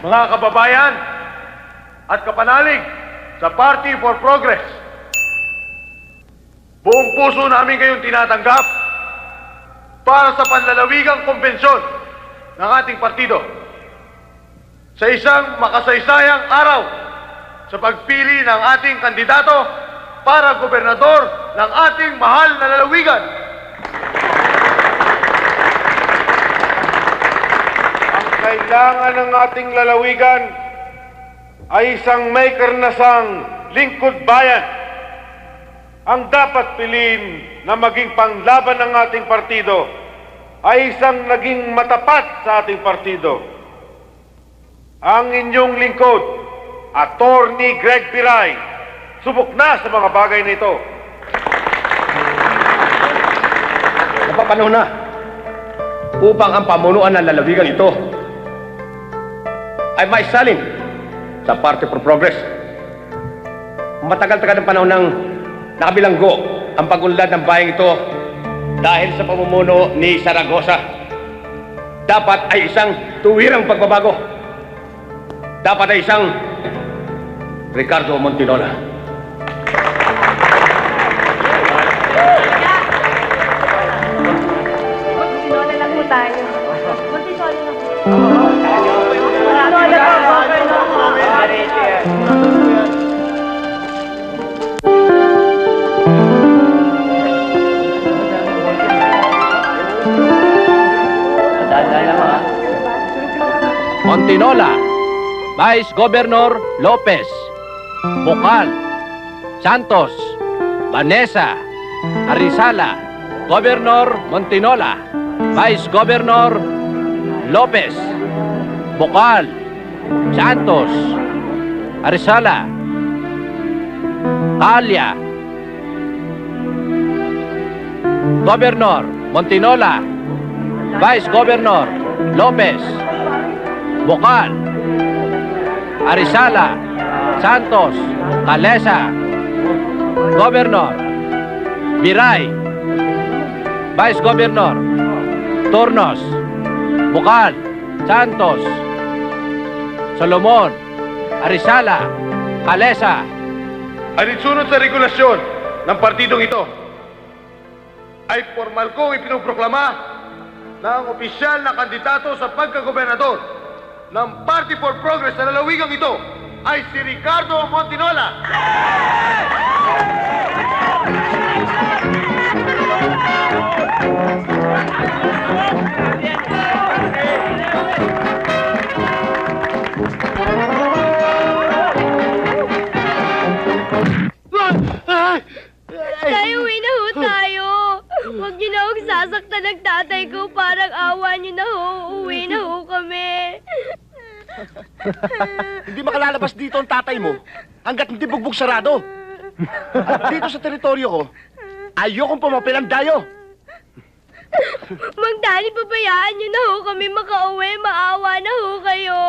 Mga kababayan at kapanalig sa Party for Progress, buong puso namin kayong tinatanggap para sa panlalawigang kumbensyon ng ating partido sa isang makasaysayang araw sa pagpili ng ating kandidato para gobernador ng ating mahal na lalawigan. Ang kailangan ng ating lalawigan ay isang may karnasang lingkod bayan. Ang dapat piliin na maging panglaban ng ating partido ay isang naging matapat sa ating partido. Ang inyong lingkod, Attorney Greg Piray, subok na sa mga bagay na ito. Napapanahon na upang ang pamunuan ng lalawigan ito ay maisalin sa Party for Progress. Matagal-tagal ng panahon ng nakabilanggo ang pag-unlad ng bayang ito dahil sa pamumuno ni Zaragoza. Dapat ay isang tuwirang pagbabago. Dapat ay isang Ricardo Montinola. Montinola lang po tayo. Montinola lang po. Montinola, Vice Governor Lopez, Bocal, Santos, Vanessa, Arizala, Governor Montinola, Vice Governor Lopez, Bocal, Santos, Arizala, Calya, Governor Montinola, Vice Governor Lopez, Bocal, Arizala, Santos, Calesa, Governor Biray, Vice Governor Tornos, Bocal, Santos, Solomon, Arizala, Calesa. Alinsunod sa regulasyon ng partidong ito, ay formal kong ipinoproklama na ang opisyal na kandidato sa pagkagobernador ng Party for Progress sa lalawigang ito ay si Ricardo Montinola. Tayo, uwi na ho tayo. Huwag niyo na huwag sasaktan ng tatay ko. Parang awa niyo na ho. Uwi na ho kami. Hindi makalalabas dito ang tatay mo hanggat hindi bugbog sarado. At dito sa teritoryo ko, ayokong pumapilang dayo. Mang Danny, pabayaan niyo na ho kami makauwi. Maawa na ho kayo.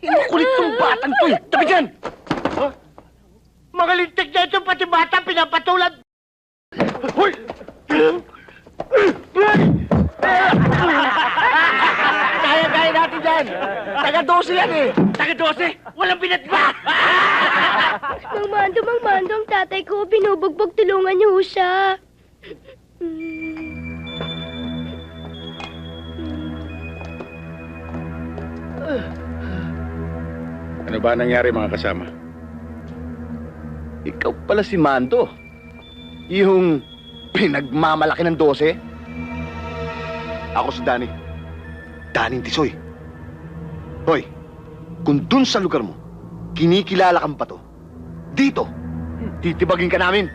Makulit tong batang to eh. Tabi dyan! Huh? Mga lintik na ito, pati bata, pinapatulad. Hoy! Kaya-kaya natin dyan. Taga-12 yan eh. Taga-12? Walang binatba. Mang Mando, ang tatay ko. Binubugbog, tulungan niyo ho siya. Ano ba nangyari mga kasama? Ikaw pala si Mando. Yung pinagmamalaki ng 12. Ako si Danny. Danny Tisoy. Hoy, kung dun sa lugar mo, kinikilala kang pa to, dito, titibagin ka namin.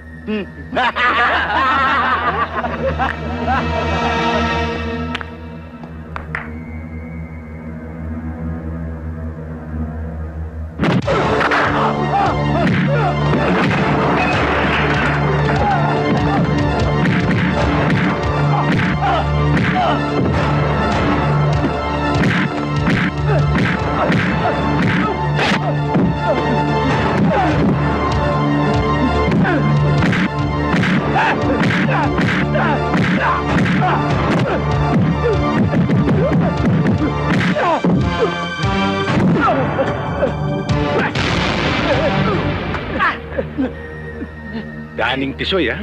Daning Tisoy, ha?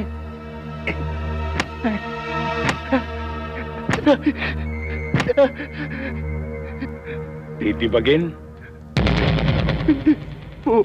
Titibagin? Po.